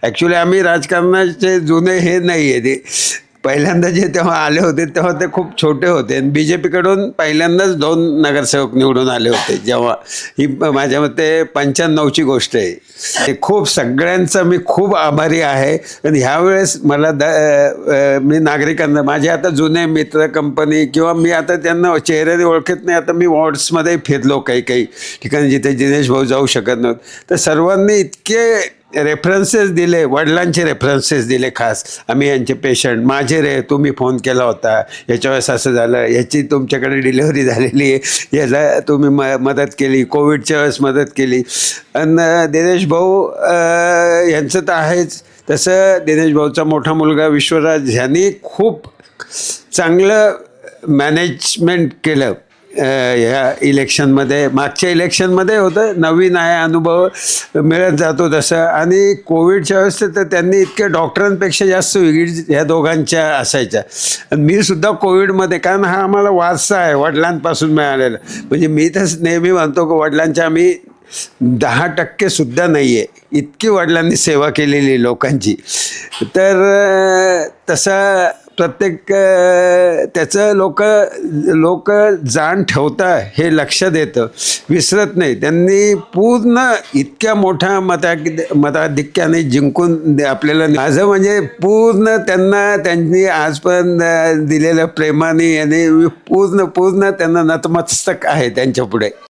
Actually आम्ही राजकारणाचे जुने हे नाही आहे ते. पहिल्यांदा जे तेव्हा आले होते तेव्हा ते खूप छोटे होते आणि बी-जे-पीकडून पहिल्यांदाच 2 नगरसेवक निवडून आले होते जेव्हा. ही माझ्या मते 95ची गोष्ट आहे. ते खूप सगळ्यांचा मी खूप आभारी आहे आणि ह्यावेळेस मला मी नागरिकांना माझे आता जुने मित्र कंपनी किंवा मी आता त्यांना चेहऱ्याने ओळखत नाही. आता मी वॉर्ड्समध्ये फिरलो काही काही ठिकाणी जिथे दिनेश भाऊ जाऊ शकत नव्हते. तर सर्वांनी इतके रेफरन्सेस दिले, वडिलांचे रेफरन्सेस दिले खास. आम्ही यांचे पेशंट, माझे रे तुम्ही फोन केला होता, याच्या वेळेस असं झालं, याची तुमच्याकडे डिलिव्हरी झालेली आहे, याला तुम्ही मदत केली, कोविडच्या वेळेस मदत केली. आणि दिनेश भाऊ यांचं तर आहेच. तसं दिनेश भाऊचा मोठा मुलगा विश्वराज ह्यांनी खूप चांगलं मॅनेजमेंट केलं ह्या इलेक्शनमध्ये. मागच्या इलेक्शनमध्ये होतं, नवीन आहे, अनुभव मिळत जातो तसं. आणि कोविडच्या वेळेस तर त्यांनी इतक्या डॉक्टरांपेक्षा जास्त विजिट ह्या दोघांच्या असायच्या. आणि मी सुद्धा कोविडमध्ये, कारण हा आम्हाला वारसा आहे वडिलांपासून मिळालेला. म्हणजे मी तर नेहमी म्हणतो की वडिलांच्या आम्ही 10% सुद्धा नाही आहे, इतकी वडिलांनी सेवा केलेली लोकांची. तर तसं प्रत्येक त्याचं लोक जाण ठेवता हे लक्षात येतं, विसरत नाही. त्यांनी पूर्ण इतक्या मोठ्या मताधिक्याने जिंकून आपल्याला, माझं म्हणजे पूर्ण त्यांनी आजपर्यंत दिलेल्या प्रेमाने याने पूर्ण त्यांना नतमस्तक आहे त्यांच्या पुढे.